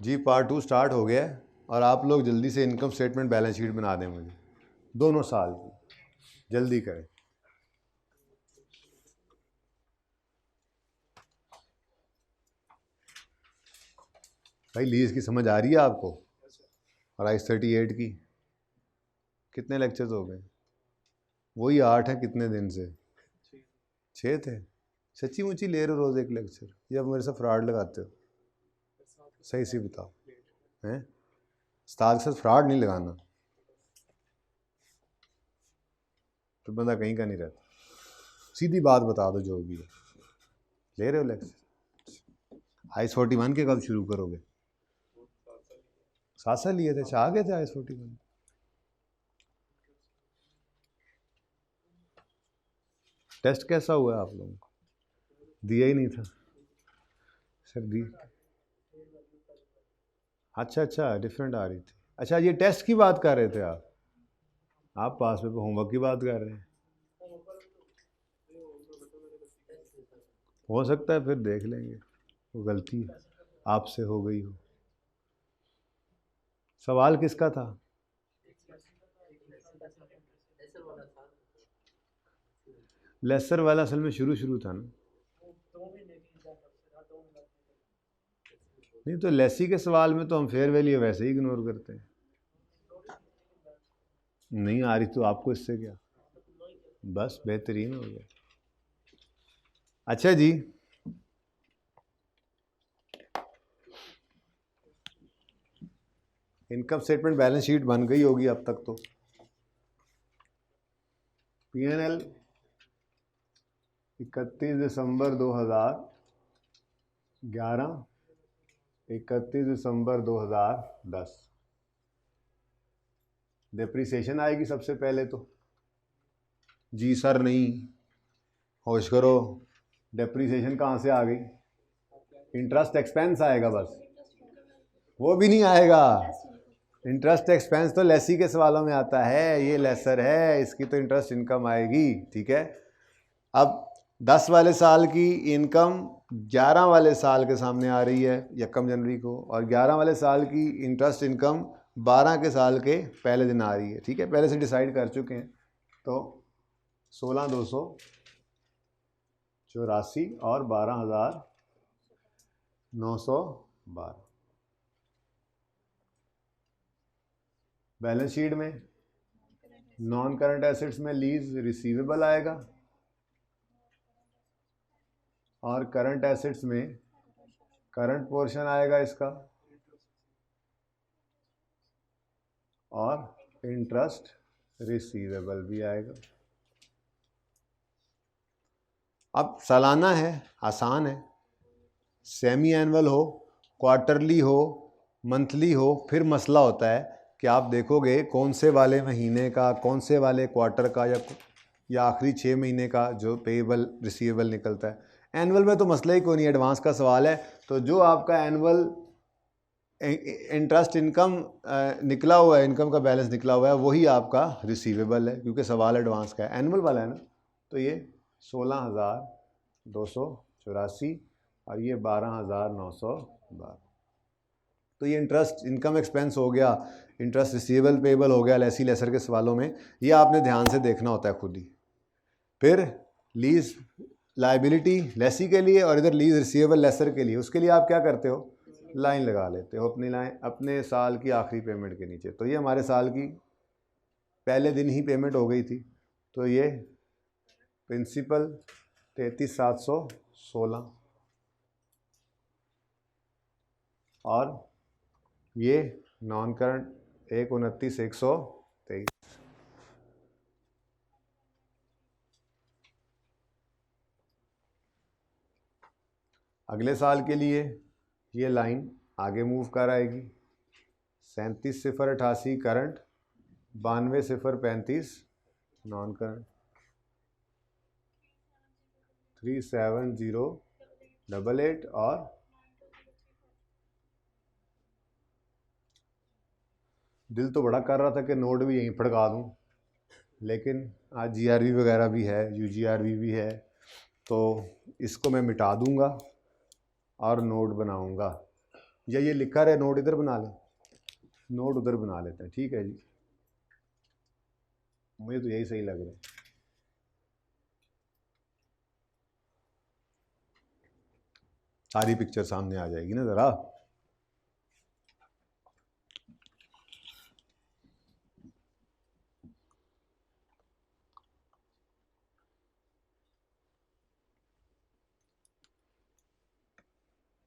जी part 2 start हो गया है और आप लोग जल्दी से इनकम स्टेटमेंट बैलेंस शीट बना दें मुझे, दोनों साल की, जल्दी करें। भाई लीज की समझ आ रही है आपको? और I-38 की कितने लेक्चर्स हो गए? वही 8 है। कितने दिन से? 6 थे। सच्ची मुच्ची ले रहे हो रोज़ एक लेक्चर या मेरे से फ्रॉड लगाते हो? सही से बताओ। हैं? उस्ताद के साथ फ्रॉड नहीं लगाना, तो बंदा कहीं का नहीं रहता। सीधी बात बता दो जो भी है। ले रहे हो लेक्चर? I-41 के कब शुरू करोगे? 7 साल लिए थे, चाह गए थे I-41। टेस्ट कैसा हुआ आप लोगों को? दिया ही नहीं था सर? दी। अच्छा डिफरेंट आ रही थी। अच्छा ये टेस्ट की बात कर रहे थे आप पास में होमवर्क की बात कर रहे हैं। हो सकता है फिर देख लेंगे, वो गलती आपसे हो गई हो। सवाल किसका था? लेसर वाला असल में शुरू था ना। नहीं तो लेसी के सवाल में तो हम फेयर वैल्यू वैसे ही इग्नोर करते हैं। नहीं आ रही तो आपको इससे क्या, बस बेहतरीन हो गया। अच्छा जी, इनकम स्टेटमेंट बैलेंस शीट बन गई होगी अब तक तो। P&L 31 दिसंबर 2011, 31 दिसंबर 2010। डिप्रिसिएशन आएगी सबसे पहले तो। जी सर नहीं, होश करो। डिप्रिसिएशन कहाँ से आ गई? इंटरेस्ट एक्सपेंस आएगा बस, वो भी नहीं आएगा। इंटरेस्ट एक्सपेंस तो लेसी के सवालों में आता है, ये लेसर है, इसकी तो इंटरेस्ट इनकम आएगी। ठीक है, अब 10 वाले साल की इनकम 11 वाले साल के सामने आ रही है 1 जनवरी को, और 11 वाले साल की इंटरेस्ट इनकम 12 के साल के पहले दिन आ रही है। ठीक है, पहले से डिसाइड कर चुके हैं। तो 16,284 और 12,912। बैलेंस शीट में नॉन करंट एसेट्स में लीज रिसीवेबल आएगा और करंट एसेट्स में करंट पोर्शन आएगा इसका, और इंटरेस्ट रिसीवेबल भी आएगा। अब सालाना है, आसान है। सेमी एनुअल हो, क्वार्टरली हो, मंथली हो, फिर मसला होता है कि आप देखोगे कौन से वाले महीने का, कौन से वाले क्वार्टर का, या आखिरी 6 महीने का जो पेएबल रिसीवेबल निकलता है। एनुअल में तो मसला ही कोई नहीं, एडवांस का सवाल है। तो जो आपका एनुअल इंटरेस्ट इनकम निकला हुआ है, इनकम का बैलेंस निकला हुआ है, वही आपका रिसीवेबल है, क्योंकि सवाल एडवांस का है, एनुअल वाला है ना। तो ये 16,284 और ये 12,912। तो ये इंटरेस्ट इनकम एक्सपेंस हो गया, इंटरेस्ट रिसीवेबल पेएबल हो गया लेसी लेसर के सवालों में। ये आपने ध्यान से देखना होता है खुद ही। फिर लीज लायबिलिटी लेसी के लिए और इधर लीज रिसीवेबल लेसर के लिए, उसके लिए आप क्या करते हो? लाइन लगा लेते हो अपनी लाइन अपने साल की आखिरी पेमेंट के नीचे। तो ये हमारे साल की पहले दिन ही पेमेंट हो गई थी, तो ये प्रिंसिपल 33,716 और ये नॉन करंट 129,123। अगले साल के लिए ये लाइन आगे मूव कर आएगी। 37,088 करंट, 92,035 नॉन करंट, 37088 और दिल तो बड़ा कर रहा था कि नोट भी यहीं फड़का दूं, लेकिन आज GRV वगैरह भी है, UGRV भी है, तो इसको मैं मिटा दूंगा और नोट बनाऊंगा। या ये लिखा रहे, नोट इधर बना लें, नोट उधर बना लेते हैं, ठीक है जी, मुझे तो यही सही लग रहा है। सारी पिक्चर सामने आ जाएगी ना ज़रा।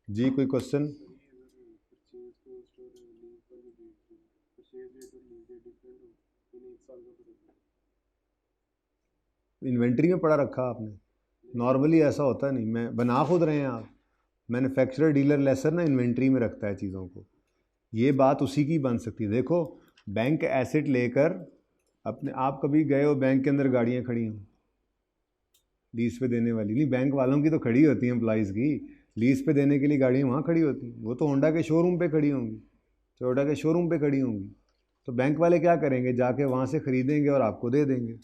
जी कोई क्वेश्चन? इन्वेंट्री में पड़ा रखा आपने? नॉर्मली ऐसा होता नहीं, मैं बना खुद रहे हैं आप। मैन्युफैक्चरर डीलर लेसर ना इन्वेंट्री में रखता है चीज़ों को, ये बात उसी की बन सकती है। देखो बैंक एसेट लेकर अपने, आप कभी गए हो बैंक के अंदर गाड़ियाँ खड़ी हों लीज पे देने वाली? नहीं, बैंक वालों की तो खड़ी होती हैं एम्प्लॉयज़ की, लीज पे देने के लिए गाड़ियाँ वहाँ खड़ी होती हैं, वो तो होंडा के शोरूम पे खड़ी होंगी, टोयोटा के शोरूम पे खड़ी होंगी। तो बैंक वाले क्या करेंगे, जाके वहाँ से ख़रीदेंगे और आपको दे देंगे।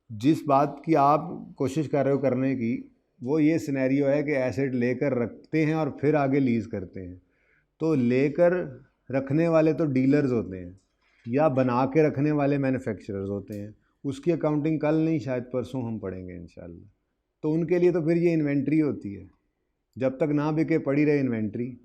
जिस बात की आप कोशिश कर रहे हो करने की, वो ये सिनेरियो है कि एसेट लेकर रखते हैं और फिर आगे लीज़ करते हैं। तो लेकर रखने वाले तो डीलर्स होते हैं या बना के रखने वाले मैन्युफैक्चरर्स होते हैं, उसकी अकाउंटिंग कल नहीं शायद परसों हम पढ़ेंगे इंशाल्लाह। तो उनके लिए तो फिर ये इन्वेंट्री होती है, जब तक ना बिके पड़ी रहे इन्वेंट्री,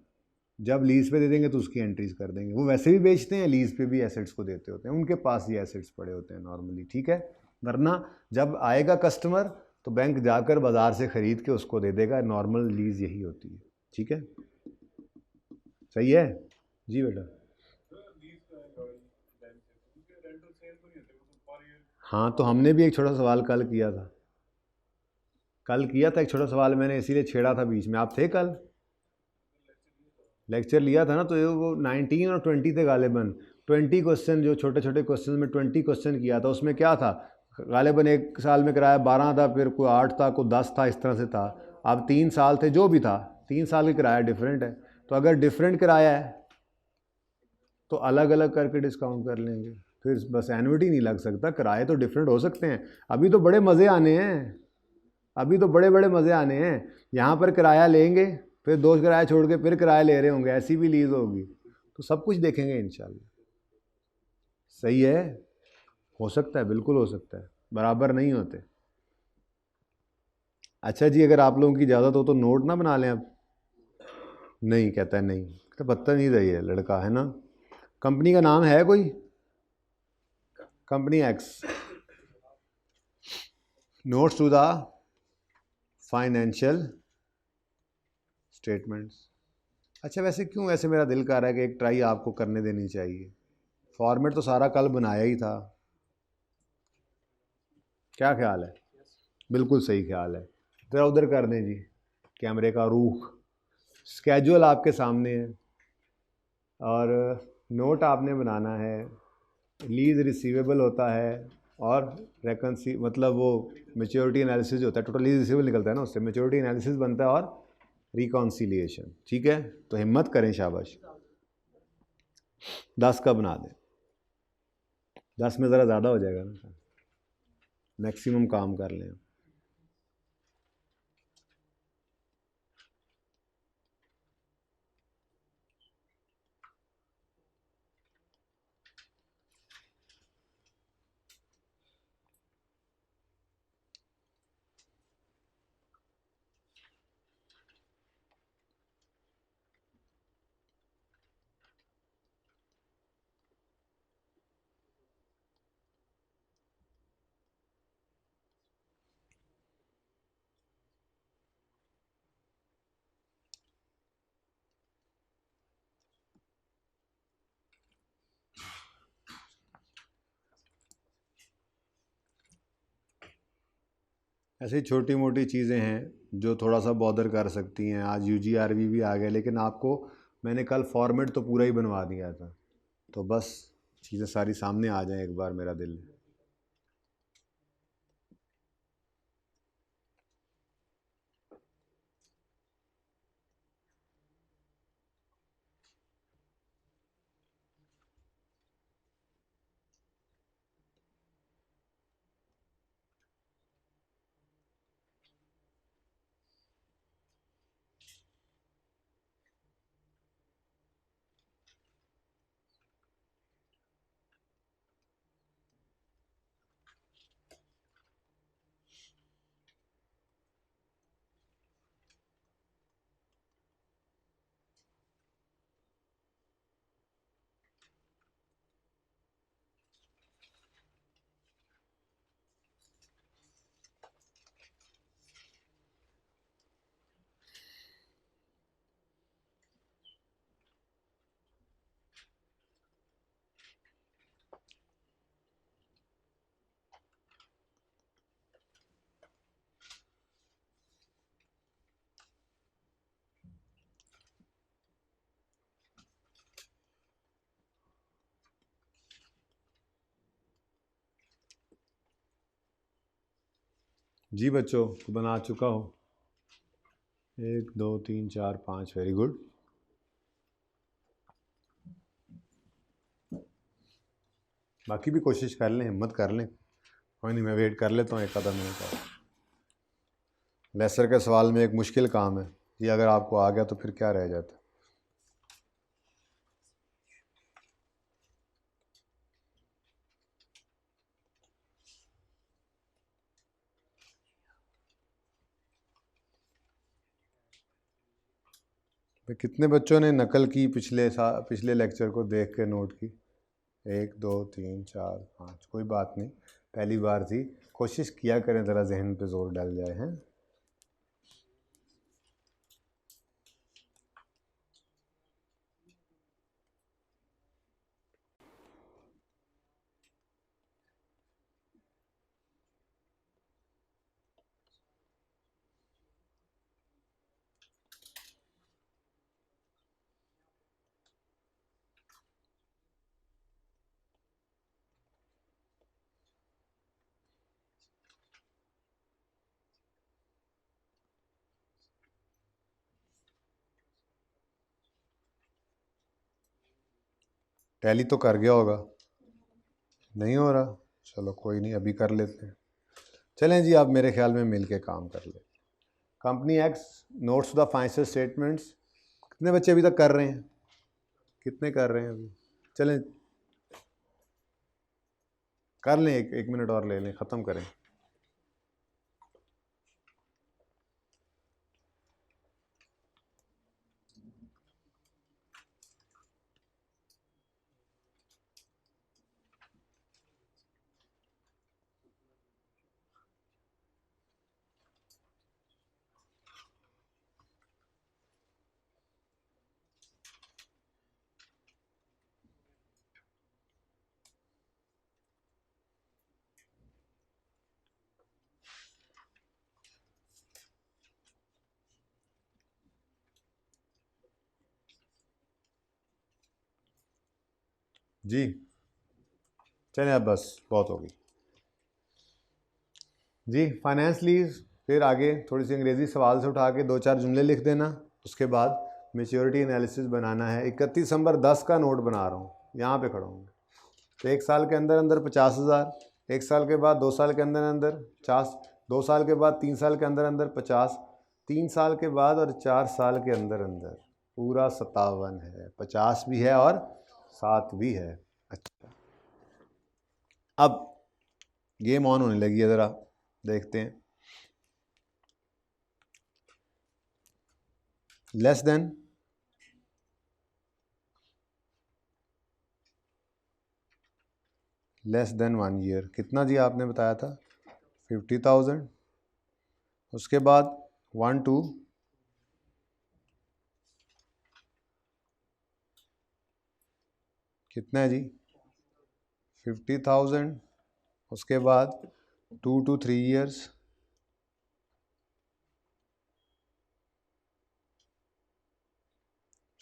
जब लीज़ पे दे देंगे तो उसकी एंट्रीज कर देंगे। वो वैसे भी बेचते हैं, लीज़ पे भी एसेट्स को देते होते हैं, उनके पास ये एसेट्स पड़े होते हैं नॉर्मली, ठीक है। वरना जब आएगा कस्टमर तो बैंक जाकर बाज़ार से ख़रीद के उसको दे देगा, नॉर्मल लीज़ यही होती है, ठीक है, सही है जी बेटा। हाँ तो हमने भी एक छोटा सवाल कल किया था, एक छोटा सवाल मैंने इसीलिए छेड़ा था बीच में। आप थे कल? लेक्चर लिया था ना, तो वो 19 और 20 थे गालिबन। 20 क्वेश्चन, जो छोटे छोटे क्वेश्चन में 20 क्वेश्चन किया था, उसमें क्या था, गालिबन एक साल में कराया 12 था, फिर कोई 8 था, कोई 10 था, इस तरह से था। अब 3 साल थे, जो भी था 3 साल की किराया डिफरेंट है, तो अगर डिफरेंट किराया है तो अलग अलग करके डिस्काउंट कर लेंगे, फिर बस एनुइटी नहीं लग सकता, किराए तो डिफरेंट हो सकते हैं। अभी तो बड़े मज़े आने हैं, अभी तो बड़े बड़े मज़े आने हैं। यहाँ पर किराया लेंगे, फिर 2 किराया छोड़ के फिर किराया ले रहे होंगे, ऐसी भी लीज़ होगी, तो सब कुछ देखेंगे इंशाल्लाह। सही है, हो सकता है, बिल्कुल हो सकता है, बराबर नहीं होते। अच्छा जी, अगर आप लोगों की इजाज़त हो तो नोट ना बना लें अब? नहीं कहता है, नहीं तो बदतमीज़ है ये लड़का, है ना। कंपनी का नाम है कोई? Company X, notes to the financial statements. अच्छा वैसे क्यों, वैसे मेरा दिल कर रहा है कि एक ट्राई आपको करने देनी चाहिए। फॉर्मेट तो सारा कल बनाया ही था, क्या ख्याल है? बिल्कुल सही ख्याल है, ज़रा उधर कर दें जी कैमरे का रुख। स्केजुअल आपके सामने है और नोट आपने बनाना है, लीज रिसीवेबल होता है और वैकेंसी, मतलब वो मेच्योरिटी एनालिसिस होता है, टोटल लीज रिसीवेबल निकलता है ना, उससे मेच्योरिटी एनालिसिस बनता है और रिकॉन्सिलिएशन, ठीक है। तो हिम्मत करें, शाबाश। 10 का बना दें, 10 में ज़रा ज़्यादा हो जाएगा ना, मैक्सिमम काम कर लें। ऐसी छोटी मोटी चीज़ें हैं जो थोड़ा सा बॉदर कर सकती हैं। आज यूजीआरबी भी आ गया, लेकिन आपको मैंने कल फॉर्मेट तो पूरा ही बनवा दिया था, तो बस चीज़ें सारी सामने आ जाएं एक बार, मेरा दिल। जी बच्चों, बना चुका हूँ। 1 2 3 4 5, वेरी गुड। बाकी भी कोशिश कर लें, हिम्मत कर लें, कोई नहीं, मैं वेट कर लेता हूँ 1 आधा मिनट और। लेसर के सवाल में एक मुश्किल काम है, ये अगर आपको आ गया तो फिर क्या रह जाता है। तो कितने बच्चों ने नकल की पिछले लेक्चर को देख के नोट की? 1 2 3 4 5, कोई बात नहीं, पहली बार थी, कोशिश किया करें, ज़रा जहन पे जोर डाल जाए हैं। टैली तो कर गया होगा, नहीं हो रहा, चलो कोई नहीं, अभी कर लेते हैं। चलें जी, आप मेरे ख्याल में मिल के काम कर ले। Company X notes the financial statements. कितने बच्चे अभी तक कर रहे हैं? कितने कर रहे हैं अभी? चलें कर लें, एक मिनट और ले लें, ख़त्म करें। जी चलें, अब बस बहुत होगी जी। फाइनेंस लीज, फिर आगे थोड़ी सी अंग्रेज़ी सवाल से उठा के 2 4 जुमले लिख देना। उसके बाद मेच्योरिटी एनालिसिस बनाना है। 31 दिसंबर 10 का नोट बना रहा हूँ, यहाँ पे खड़ा हूँ। तो 1 साल के अंदर अंदर 50,000, 1 साल के बाद 2 साल के अंदर अंदर 50, 2 साल के बाद 3 साल के अंदर अंदर 50, 3 साल के बाद और 4 साल के अंदर अंदर पूरा 57 है। 50 भी है और 7 भी है। अच्छा, अब गेम ऑन होने लगी है, ज़रा देखते हैं। लेस देन वन ईयर, कितना जी आपने बताया था? 50,000। उसके बाद 1 2 कितना है जी? 50,000। उसके बाद 2 to 3 ईयर्स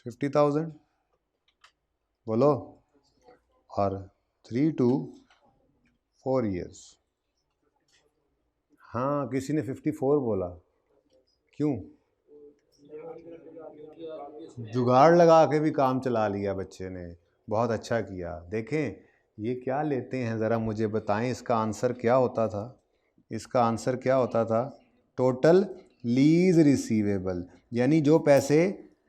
50,000 बोलो, और 3 to 4 ईयर्स। हाँ, किसी ने 54 बोला, क्यों? जुगाड़ लगा के भी काम चला लिया बच्चे ने, बहुत अच्छा किया। देखें ये क्या लेते हैं, ज़रा मुझे बताएं, इसका आंसर क्या होता था? इसका आंसर क्या होता था? टोटल लीज रिसीवेबल, यानी जो पैसे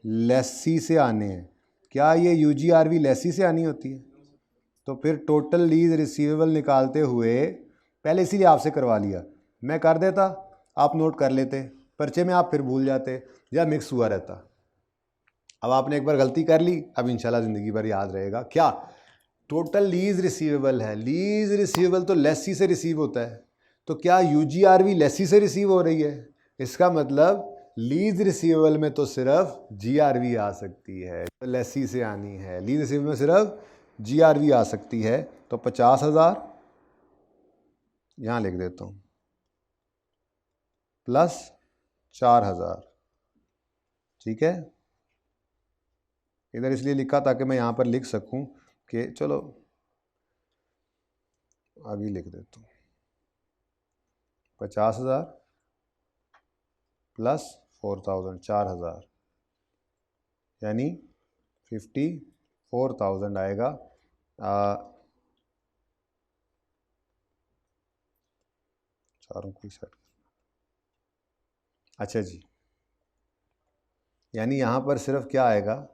लेसी से आने हैं। क्या ये यूजीआरवी लेसी से आनी होती है? तो फिर टोटल लीज रिसीवेबल निकालते हुए, पहले इसीलिए आपसे करवा लिया, मैं कर देता, आप नोट कर लेते, पर्चे में आप फिर भूल जाते या मिक्स हुआ रहता। अब आपने एक बार गलती कर ली, अब इंशाल्लाह ज़िंदगी भर याद रहेगा। क्या? टोटल लीज रिसीवेबल है, लीज रिसीवेबल तो लेसी से रिसीव होता है, तो क्या यूजीआरवी लेसी से रिसीव हो रही है? इसका मतलब लीज रिसीवेबल में तो सिर्फ जीआरवी आ सकती है, तो लेसी से आनी है। लीज रिसीवेबल में सिर्फ जीआरवी आ सकती है, तो 50,000 यहाँ लिख देता हूँ, प्लस 4,000, ठीक है। इधर इसलिए लिखा ताकि मैं यहाँ पर लिख सकूँ कि, चलो आगे लिख देता हूँ, 50,000 प्लस 4,000, 4,000, यानी 54,000 आएगा। चारों को सेट, अच्छा जी, यानी यहाँ पर सिर्फ क्या आएगा,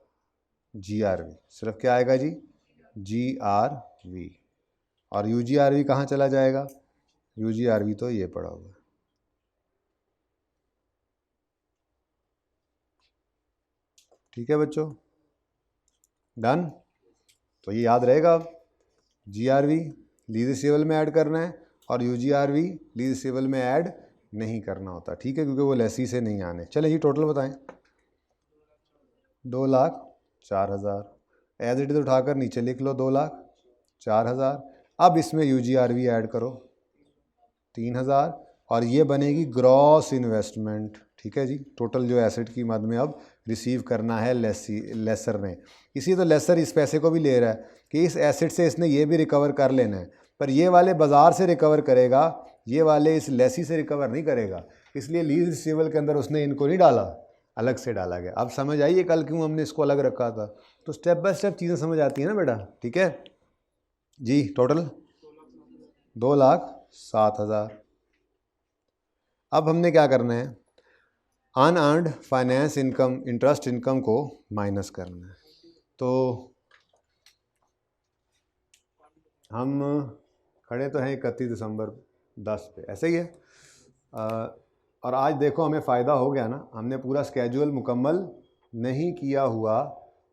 GRV, सिर्फ क्या आएगा जी, GRV, और UGRV कहाँ चला जाएगा, UGRV तो ये पड़ा हुआ है। ठीक है बच्चों, डन। तो ये याद रहेगा, अब GRV लीज रिसीवेबल में ऐड करना है और UGRV लीज रिसीवेबल में ऐड नहीं करना होता, ठीक है, क्योंकि वो लेसी से नहीं आने। चले जी टोटल बताएं, 2,04,000, एज इट इज उठाकर नीचे लिख लो 2,04,000। अब इसमें UGRV ऐड करो 3,000 और ये बनेगी ग्रॉस इन्वेस्टमेंट, ठीक है जी। टोटल जो एसेट की मद में अब रिसीव करना है लेसर ने, इसी तो लेसर इस पैसे को भी ले रहा है कि इस एसेट से इसने ये भी रिकवर कर लेना है, पर ये वाले बाज़ार से रिकवर करेगा, ये वाले इस लेसी से रिकवर नहीं करेगा, इसलिए लीज रिसीवेबल के अंदर उसने इनको नहीं डाला, अलग से डाला गया। अब समझ आइए कल क्यों हमने इसको अलग रखा था, तो स्टेप बाय स्टेप चीज़ें समझ आती हैं ना बेटा, ठीक है जी। टोटल 2,07,000। अब हमने क्या करना है, unearned finance income, interest income को माइनस करना है। तो हम खड़े तो हैं 31 दिसंबर 10 पे, ऐसे ही है। और आज देखो हमें फ़ायदा हो गया ना, हमने पूरा स्केड्यूल मुकम्मल नहीं किया हुआ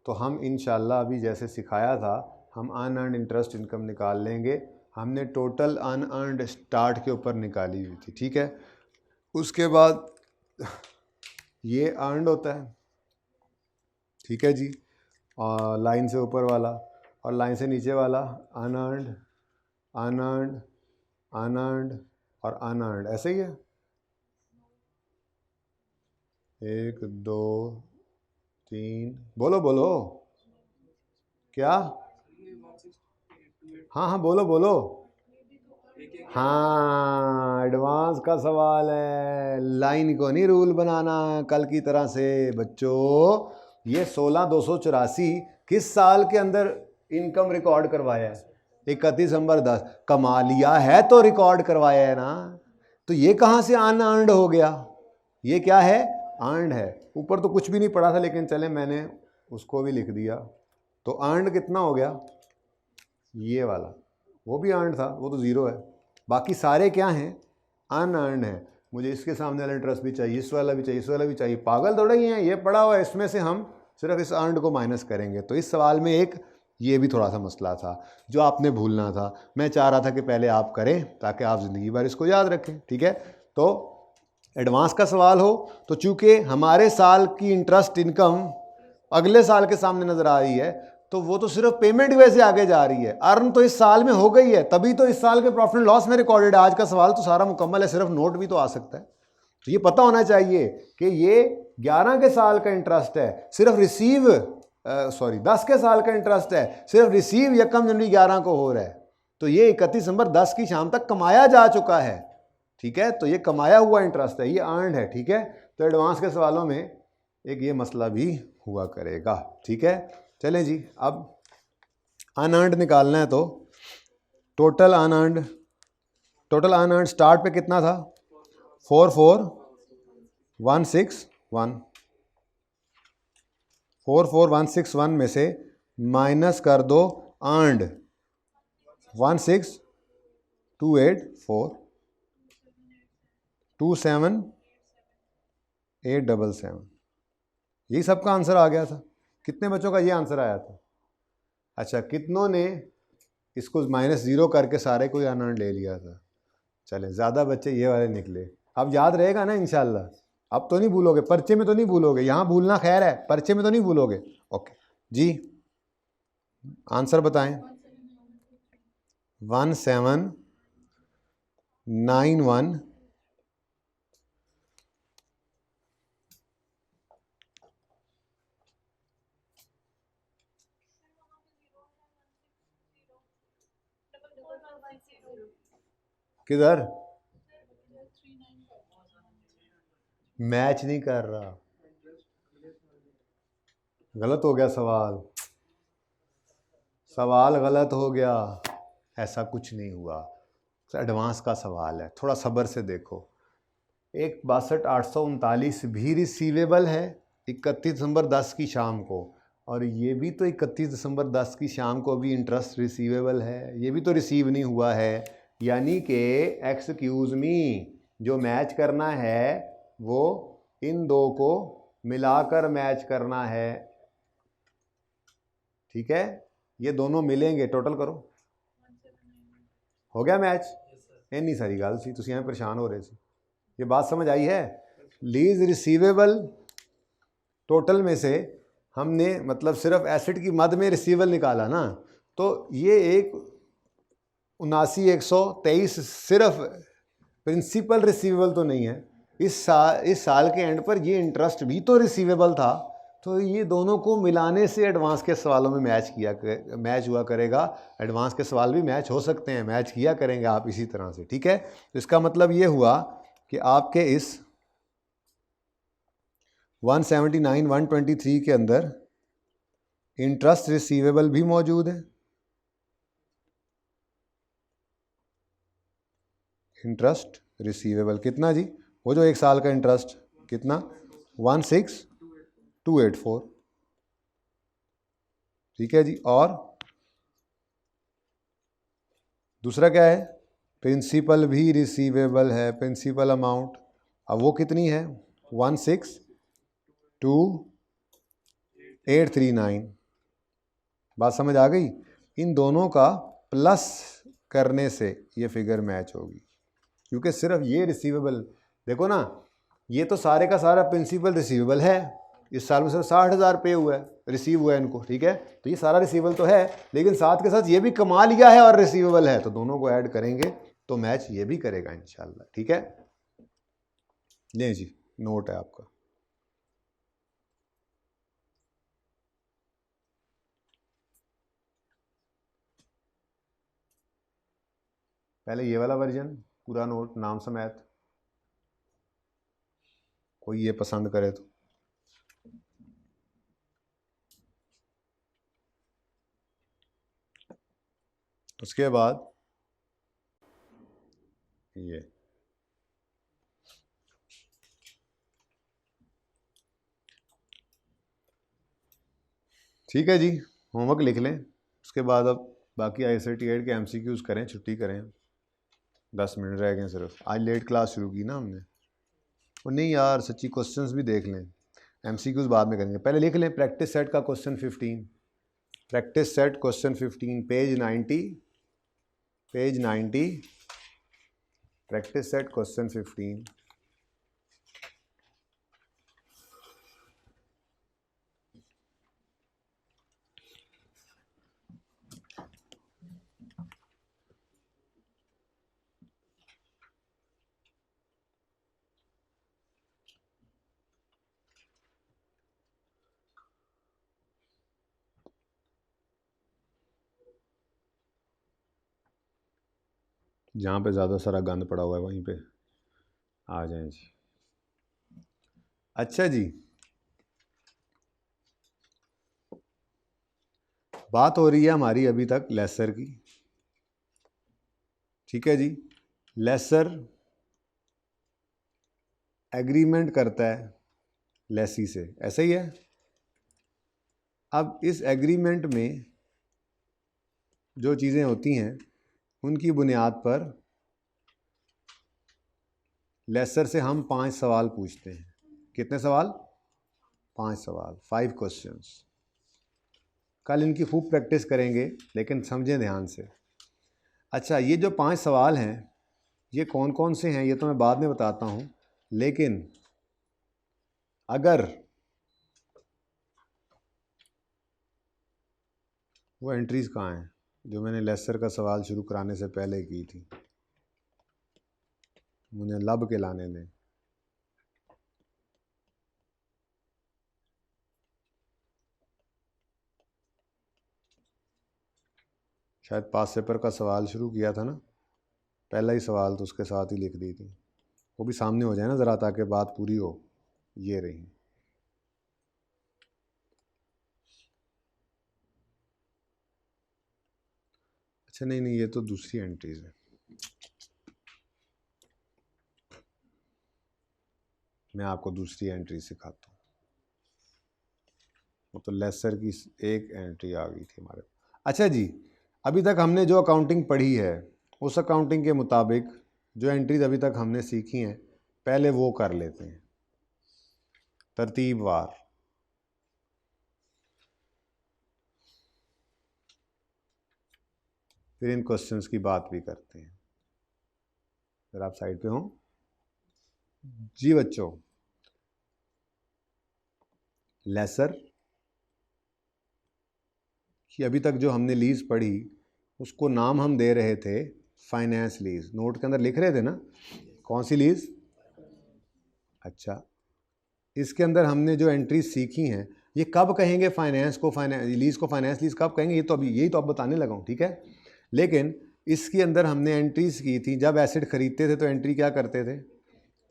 तो हम इंशाल्लाह अभी जैसे सिखाया था हम अनअर्न्ड इंटरेस्ट इनकम निकाल लेंगे। हमने टोटल अनअर्न्ड स्टार्ट के ऊपर निकाली हुई थी, ठीक है। उसके बाद ये अर्नड होता है, ठीक है जी, और लाइन से ऊपर वाला और लाइन से नीचे वाला अनअर्न्ड, अनअर्न्ड, अनअर्न्ड और अनअर्न्ड, ऐसे ही है। 1 2 3, बोलो बोलो, क्या, हाँ हाँ बोलो बोलो, हाँ एडवांस का सवाल है, लाइन को नहीं रूल बनाना कल की तरह से बच्चों। ये 16,284 किस साल के अंदर इनकम रिकॉर्ड करवाया है, 31 दिसंबर 10, कमा लिया है तो रिकॉर्ड करवाया है ना, तो ये कहाँ से अनअर्न्ड हो गया, ये क्या है, अर्न्ड है। ऊपर तो कुछ भी नहीं पड़ा था लेकिन चले मैंने उसको भी लिख दिया, तो अर्न्ड कितना हो गया, ये वाला, वो भी अर्न्ड था, वो तो ज़ीरो है, बाकी सारे क्या हैं, अनअर्न्ड है। मुझे इसके सामने वाला इंटरेस्ट भी चाहिए, इस वाला भी चाहिए, इस वाला भी चाहिए, पागल थोड़ा ही है, ये पड़ा हुआ है, इसमें से हम सिर्फ इस अर्न्ड को माइनस करेंगे। तो इस सवाल में एक ये भी थोड़ा सा मसला था जो आपने भूलना था, मैं चाह रहा था कि पहले आप करें ताकि आप ज़िंदगी भर इसको याद रखें, ठीक है। तो एडवांस का सवाल हो तो चूँकि हमारे साल की इंटरेस्ट इनकम अगले साल के सामने नज़र आ रही है, तो वो तो सिर्फ पेमेंट की वजह से आगे जा रही है, अर्न तो इस साल में हो गई है, तभी तो इस साल के प्रॉफिट एंड लॉस में रिकॉर्डेड है। आज का सवाल तो सारा मुकम्मल है, सिर्फ नोट भी तो आ सकता है। तो ये पता होना चाहिए कि ये 11 के साल का इंटरेस्ट है, सिर्फ रिसीव 10 के साल का इंटरेस्ट है, सिर्फ रिसीव 1 जनवरी 11 को हो रहा है, तो ये 31 दिसंबर 10 की शाम तक कमाया जा चुका है, ठीक है। तो ये कमाया हुआ इंटरेस्ट है, ये अर्नड है, ठीक है। तो एडवांस के सवालों में एक ये मसला भी हुआ करेगा, ठीक है। चलें जी, अब अनअर्न्ड निकालना है, तो टोटल अनअर्न्ड स्टार्ट पे कितना था, 44,161, 44,161 में से माइनस कर दो अर्नड 16,284, 27,877, यही सबका आंसर आ गया था। कितने बच्चों का ये आंसर आया था, अच्छा कितनों ने इसको -0 करके सारे को अनअर्न्ड ले लिया था, चले ज़्यादा बच्चे ये वाले निकले। अब याद रहेगा ना इंशाल्लाह, अब तो नहीं भूलोगे, पर्चे में तो नहीं भूलोगे, यहाँ भूलना खैर है, पर्चे में तो नहीं भूलोगे, ओके जी। आंसर बताएं, 1791, किधर, मैच नहीं कर रहा, गलत हो गया सवाल, सवाल गलत हो गया, ऐसा कुछ नहीं हुआ, एडवांस का सवाल है, थोड़ा सब्र से देखो। एक 62,839 भी रिसीवेबल है 31 दिसंबर 10 की शाम को, और ये भी तो 31 दिसंबर 10 की शाम को भी इंटरेस्ट रिसीवेबल है, ये भी तो रिसीव नहीं हुआ है, यानी कि एक्सक्यूज़ मी, जो मैच करना है वो इन दो को मिलाकर मैच करना है, ठीक है, ये दोनों मिलेंगे, टोटल करो, हो गया मैच। इन्नी सारी गल सी, तुसीं एवें परेशान हो रहे थे, ये बात समझ आई है। लीज रिसीवेबल टोटल में से हमने मतलब सिर्फ एसेट की मद में रिसीवेबल निकाला ना, तो ये एक 79,123 सिर्फ प्रिंसिपल रिसीवेबल तो नहीं है, इस साल के एंड पर ये इंटरेस्ट भी तो रिसीवेबल था, तो ये दोनों को मिलाने से एडवांस के सवालों में मैच हुआ करेगा। एडवांस के सवाल भी मैच हो सकते हैं, मैच किया करेंगे आप इसी तरह से, ठीक है। तो इसका मतलब ये हुआ कि आपके इस 179 123 के अंदर इंटरेस्ट रिसीवेबल भी मौजूद है, इंटरेस्ट रिसीवेबल कितना जी, वो जो एक साल का इंटरेस्ट कितना 16,284, ठीक है जी। और दूसरा क्या है, प्रिंसिपल भी रिसीवेबल है, प्रिंसिपल अमाउंट, अब वो कितनी है 16,2,839, बात समझ आ गई। इन दोनों का प्लस करने से ये फिगर मैच होगी, क्योंकि सिर्फ ये रिसीवेबल, देखो ना, ये तो सारे का सारा प्रिंसिपल रिसीवेबल है, इस साल में सिर्फ 60,000 पे हुआ है, रिसीव हुआ है इनको, ठीक है, तो ये सारा रिसीवेबल तो है, लेकिन साथ के साथ ये भी कमा लिया है और रिसीवेबल है, तो दोनों को ऐड करेंगे तो मैच ये भी करेगा इंशाल्लाह, ठीक है। ले जी, नोट है आपका। पहले ये वाला वर्जन पूरा नोट नाम समेत, कोई ये पसंद करे तो, उसके बाद ये, ठीक है जी, होमवर्क लिख लें, उसके बाद अब बाकी ICT 8 के MCQs करें, छुट्टी करें, 10 मिनट रह गए सिर्फ, आज लेट क्लास शुरू की ना हमने, और नहीं यार सच्ची क्वेश्चंस भी देख लें, MCQs बाद में करेंगे, पहले लिख लें प्रैक्टिस सेट का question 15, practice set question 15 page 90 practice set question 15, जहाँ पे ज़्यादा सारा गंद पड़ा हुआ है वहीं पे आ जाएं जी। अच्छा जी, बात हो रही है हमारी अभी तक लेसर की, ठीक है जी। लेसर एग्रीमेंट करता है लेसी से, ऐसा ही है। अब इस एग्रीमेंट में जो चीज़ें होती हैं उनकी बुनियाद पर लेसर से हम 5 सवाल पूछते हैं, कितने सवाल, 5 सवाल, 5 क्वेश्चंस। कल इनकी खूब प्रैक्टिस करेंगे, लेकिन समझें ध्यान से। अच्छा, ये जो 5 सवाल हैं ये कौन कौन से हैं ये तो मैं बाद में बताता हूँ, लेकिन अगर वो एंट्रीज कहाँ हैं जो मैंने लेसर का सवाल शुरू कराने से पहले की थी, मुझे लब के लाने दें। शायद पास पेपर का सवाल शुरू किया था ना, पहला ही सवाल तो उसके साथ ही लिख दी थी, वो भी सामने हो जाए ना ज़रा, ताकि बात पूरी हो। ये रही। अच्छा नहीं नहीं, ये तो दूसरी एंट्रीज है। मैं आपको दूसरी एंट्री सिखाता हूँ। वो तो लेसर की एक एंट्री आ गई थी हमारे। अच्छा जी, अभी तक हमने जो अकाउंटिंग पढ़ी है उस अकाउंटिंग के मुताबिक जो एंट्रीज अभी तक हमने सीखी हैं पहले वो कर लेते हैं तरतीबवार। फिर इन क्वेश्चंस की बात भी करते हैं। अगर आप साइड पे हो जी बच्चों, लेसर कि अभी तक जो हमने लीज पढ़ी उसको नाम हम दे रहे थे फाइनेंस लीज। नोट के अंदर लिख रहे थे ना कौन सी लीज। अच्छा, इसके अंदर हमने जो एंट्रीज सीखी हैं ये कब कहेंगे फाइनेंस को, लीज को फाइनेंस लीज कब कहेंगे, ये तो अभी यही तो अब बताने लगा हूँ, ठीक है। लेकिन इसके अंदर हमने एंट्रीज की थी जब एसेट खरीदते थे तो एंट्री क्या करते थे,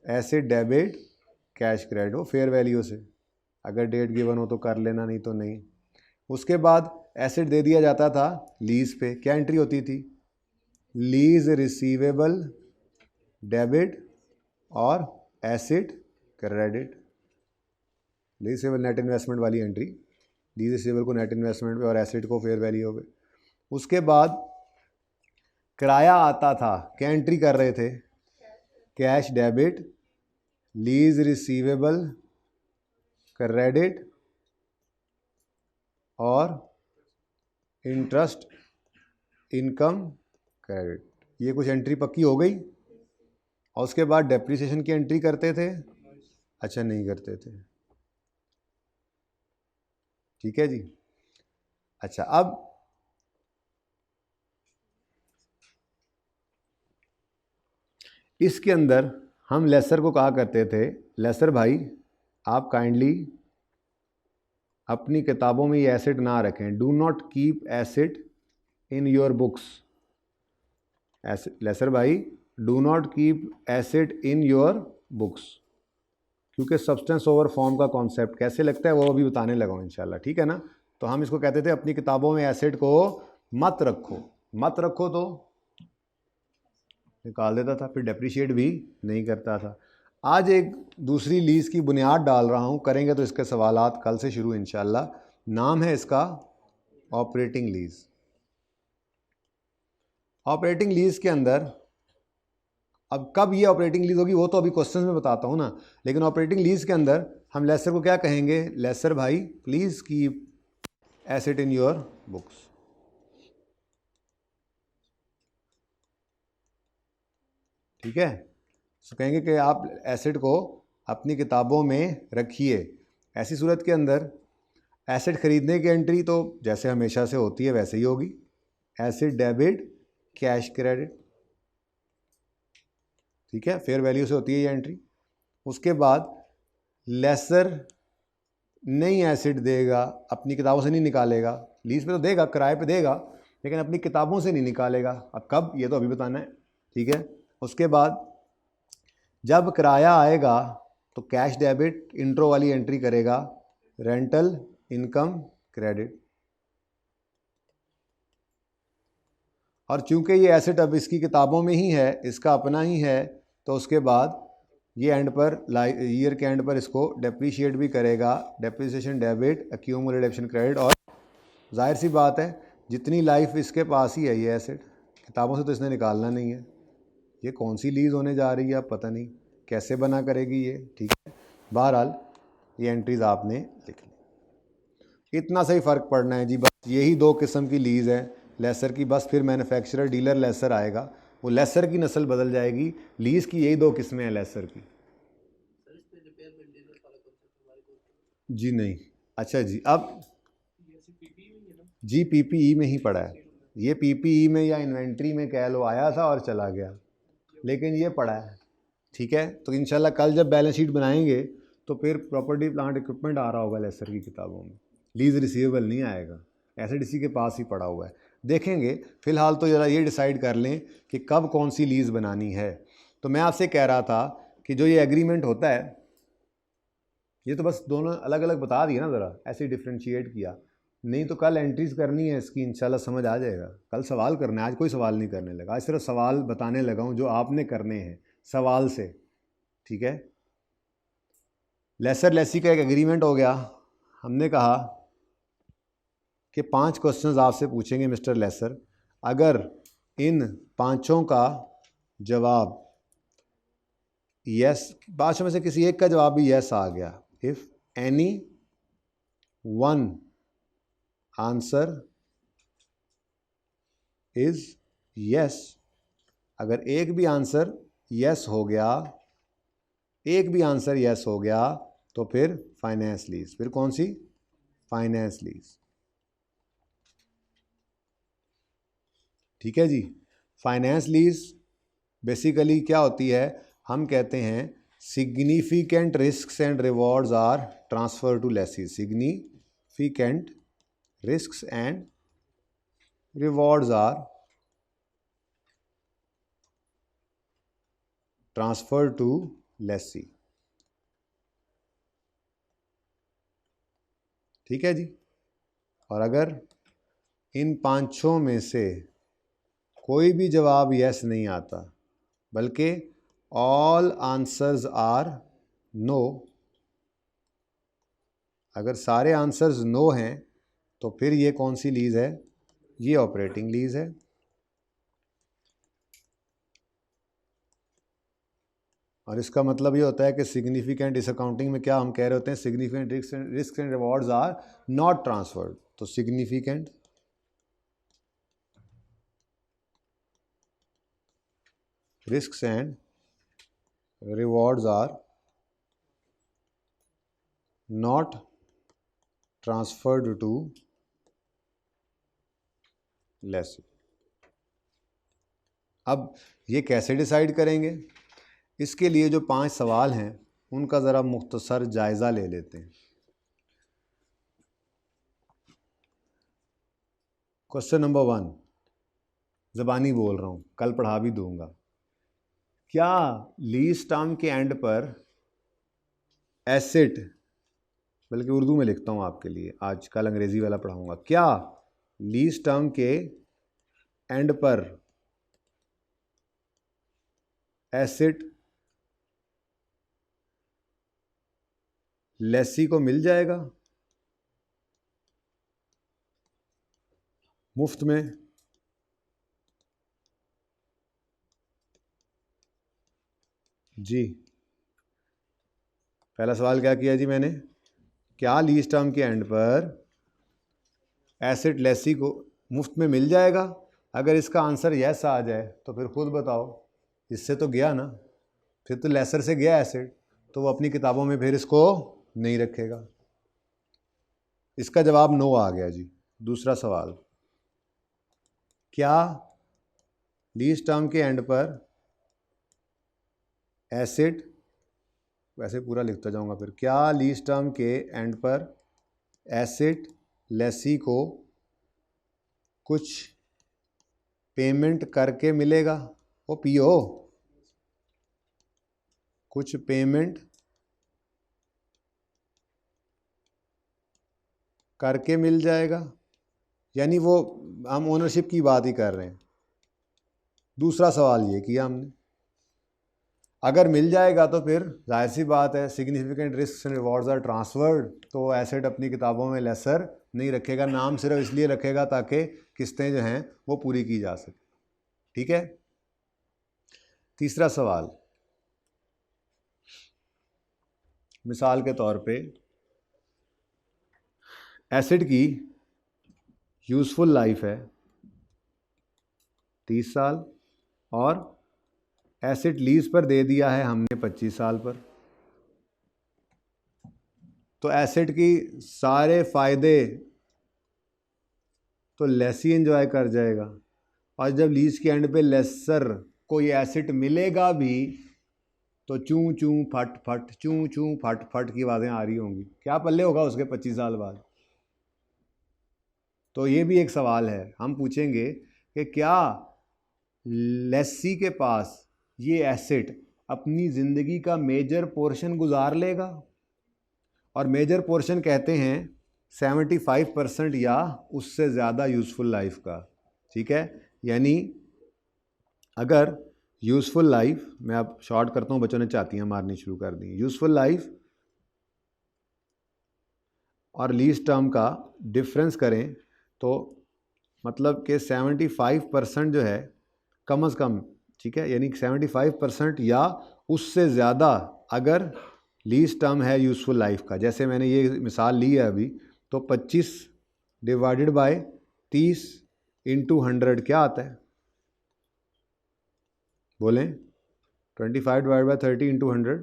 एसेट डेबिट कैश क्रेडिट हो फेयर वैल्यू से, अगर डेट गिवन हो तो कर लेना नहीं तो नहीं। उसके बाद एसेट दे दिया जाता था लीज पे, क्या एंट्री होती थी, लीज रिसीवेबल डेबिट और asset credit. Lease receivable net investment वाली एंट्री, लीज रिसीवेबल को नेट इन्वेस्टमेंट पे और एसेट को फेयर वैल्यू पे। उसके बाद किराया आता था, क्या एंट्री कर रहे थे, cash debit lease receivable credit और इंटरेस्ट इनकम क्रेडिट। ये कुछ एंट्री पक्की हो गई। और उसके बाद डेप्रिसिएशन की एंट्री करते थे, अच्छा नहीं करते थे, ठीक है जी। अच्छा, अब इसके अंदर हम लेसर को कहा करते थे, लेसर भाई आप काइंडली अपनी किताबों में ये एसेट ना रखें, do not keep asset in your books. Lessor भाई do not keep asset in your books, क्योंकि सब्सटेंस ओवर फॉर्म का कॉन्सेप्ट कैसे लगता है वो अभी बताने लगा हूँ इंशाल्लाह, ठीक है ना। तो हम इसको कहते थे अपनी किताबों में एसेट को मत रखो, मत रखो तो निकाल देता था, फिर डेप्रिशिएट भी नहीं करता था। आज एक दूसरी लीज की बुनियाद डाल रहा हूँ, करेंगे तो इसके सवालात कल से शुरू इंशाल्लाह। नाम है इसका ऑपरेटिंग लीज। ऑपरेटिंग लीज के अंदर अब कब ये ऑपरेटिंग लीज होगी वो तो अभी क्वेश्चन में बताता हूँ ना, लेकिन ऑपरेटिंग लीज के अंदर हम लेसर को क्या कहेंगे, लेसर भाई please keep asset in your books. ठीक है, तो कहेंगे कि आप एसेट को अपनी किताबों में रखिए। ऐसी सूरत के अंदर एसेट खरीदने की एंट्री तो जैसे हमेशा से होती है वैसे ही होगी, एसेट डेबिट कैश क्रेडिट, ठीक है, फेयर वैल्यू से होती है ये एंट्री। उसके बाद लेसर नहीं एसेट देगा, अपनी किताबों से नहीं निकालेगा, लीज पे तो देगा, किराए पे देगा, लेकिन अपनी किताबों से नहीं निकालेगा। अब कब ये तो अभी बताना है, ठीक है। उसके बाद जब किराया आएगा तो कैश डेबिट इंट्रो वाली एंट्री करेगा, रेंटल इनकम क्रेडिट। और चूंकि ये एसेट अब इसकी किताबों में ही है, इसका अपना ही है, तो उसके बाद ये एंड पर ईयर के एंड पर इसको डेप्रीशिएट भी करेगा, डेप्रीसिएशन डेबिट एक्यूमुलेशन क्रेडिट। और जाहिर सी बात है जितनी लाइफ इसके पास ही है ये एसेट, किताबों से तो इसने निकालना नहीं है। ये कौन सी लीज होने जा रही है अब पता नहीं कैसे बना करेगी ये, ठीक है। बहरहाल ये एंट्रीज आपने लिख ली, इतना सही फ़र्क पड़ना है जी, बस यही दो किस्म की लीज है लेसर की, बस फिर मैन्युफैक्चरर डीलर लेसर आएगा, वो लेसर की नस्ल बदल जाएगी। लीज की यही दो किस्में हैं लेसर की। जी नहीं, अच्छा जी, अब जी पीपीई में ही पड़ा है, ये पीपीई में या इन्वेंट्री में कह लो आया था और चला गया, लेकिन ये पड़ा है, ठीक है। तो इंशाल्लाह कल जब बैलेंस शीट बनाएंगे तो फिर प्रॉपर्टी प्लांट इक्विपमेंट आ रहा होगा लेसर की किताबों में, लीज रिसीवेबल नहीं आएगा, एसेट इसी के पास ही पड़ा हुआ है, देखेंगे। फिलहाल तो ज़रा ये डिसाइड कर लें कि कब कौन सी लीज़ बनानी है। तो मैं आपसे कह रहा था कि जो ये एग्रीमेंट होता है ये तो बस दोनों अलग अलग बता दिए ना, ज़रा ऐसे डिफ्रेंशिएट किया, नहीं तो कल एंट्रीज करनी है इसकी, इंशाल्लाह समझ आ जाएगा। कल सवाल करना है, आज कोई सवाल नहीं करने लगा, आज सिर्फ सवाल बताने लगा हूँ जो आपने करने हैं सवाल से, ठीक है। लेसर लेसी का एक एग्रीमेंट हो गया। हमने कहा कि 5 क्वेश्चंस आपसे पूछेंगे मिस्टर लेसर, अगर इन 5 का जवाब यस, 5 में से किसी एक का जवाब भी यस आ गया, if any one answer is yes, अगर एक भी आंसर यस हो गया, एक भी आंसर यस हो गया, तो फिर फाइनेंस लीज। फिर कौन सी? फाइनेंस लीज, ठीक है जी। फाइनेंस लीज बेसिकली क्या होती है, हम कहते हैं significant risks and rewards are transfer to lessees. Significant risks and rewards are transfer to lessee, ठीक है जी। और अगर इन 5 में से कोई भी जवाब यस नहीं आता, बल्कि ऑल आंसर्स आर नो, अगर सारे आंसर्स नो हैं तो फिर ये कौन सी लीज है? ये ऑपरेटिंग लीज है। और इसका मतलब ये होता है कि सिग्निफिकेंट, इस अकाउंटिंग में क्या हम कह रहे होते हैं, significant risk and rewards are not transferred. तो significant risks and rewards are not transferred to lessee। अब ये कैसे डिसाइड करेंगे? इसके लिए जो 5 सवाल हैं उनका ज़रा मुख्तसर जायज़ा ले लेते हैं। क्वेश्चन नंबर 1, ज़बानी बोल रहा हूँ, कल पढ़ा भी दूंगा। क्या लीज टर्म के एंड पर एसेट, बल्कि उर्दू में लिखता हूँ आपके लिए, आज कल अंग्रेज़ी वाला पढ़ाऊँगा। क्या लीज टर्म के एंड पर एसेट लेसी को मिल जाएगा मुफ्त में? जी, पहला सवाल क्या किया जी मैंने, क्या लीज टर्म के एंड पर एसेट लेसी को मुफ्त में मिल जाएगा? अगर इसका आंसर यस आ जाए तो फिर खुद बताओ, इससे तो गया ना, फिर तो लेसर से गया एसेट, तो वो अपनी किताबों में फिर इसको नहीं रखेगा। इसका जवाब नो आ गया जी। दूसरा सवाल, क्या लीज टर्म के एंड पर एसेट, वैसे पूरा लिखता जाऊंगा फिर, क्या लीज टर्म के एंड पर एसेट लेसी को कुछ पेमेंट करके मिलेगा? वो पीओ, कुछ पेमेंट करके मिल जाएगा, यानी वो हम ओनरशिप की बात ही कर रहे हैं। दूसरा सवाल ये किया हमने, अगर मिल जाएगा तो फिर जाहिर सी बात है significant risk and rewards are transferred, तो एसेट अपनी किताबों में लेसर नहीं रखेगा, नाम सिर्फ इसलिए रखेगा ताकि किस्तें जो हैं वो पूरी की जा सके, ठीक है। तीसरा सवाल, मिसाल के तौर पे एसेट की यूज़फुल लाइफ है 30 साल और एसेट लीज पर दे दिया है हमने 25 साल पर, तो एसेट की सारे फ़ायदे तो लेसी एंजॉय कर जाएगा, और जब लीज के एंड पे लेसर को ये एसेट मिलेगा भी तो चूं चूं फट फट, चूं चूं फट फट की आवाज़ें आ रही होंगी। क्या पल्ले होगा उसके 25 साल बाद? तो ये भी एक सवाल है, हम पूछेंगे कि क्या लेसी के पास ये एसेट अपनी ज़िंदगी का मेजर पोर्शन गुजार लेगा? और मेजर पोर्शन कहते हैं 75% या उससे ज़्यादा यूज़फुल लाइफ का। ठीक है, यानी अगर यूज़फुल लाइफ, मैं अब शॉर्ट करता हूँ, बच्चों ने चाहतियाँ मारनी शुरू कर दी। यूज़फुल लाइफ और लीस्ट टर्म का डिफरेंस करें तो मतलब कि 75% जो है कम से कम, ठीक है, यानी 75% या उससे ज़्यादा अगर लीस्ट टर्म है यूज़फुल लाइफ का। जैसे मैंने ये मिसाल ली है अभी, तो 25 डिवाइडेड बाय 30 इंटू 100 क्या आता है, बोलें? 25 डिवाइड बाय 30 इंटू 100,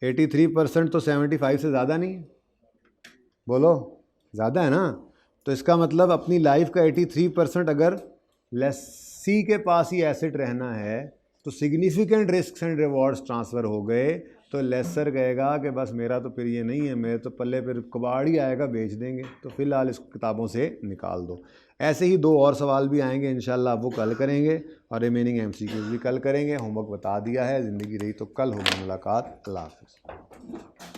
83% तो 75 से ज़्यादा नहीं, बोलो ज़्यादा है ना? तो इसका मतलब अपनी लाइफ का 83% अगर लेसी के पास ही एसेट रहना है तो significant risk and rewards transfer हो गए, तो लेसर कहेगा कि बस मेरा तो फिर ये नहीं है, मेरे तो पल्ले फिर कबाड़ ही आएगा, बेच देंगे, तो फिलहाल इस किताबों से निकाल दो। ऐसे ही 2 और सवाल भी आएंगे इंशाल्लाह, वो कल करेंगे और रिमेनिंग MCQs भी कल करेंगे। होमवर्क बता दिया है, ज़िंदगी रही तो कल होगी मुलाकात। अल्लाह हाफ़िज़।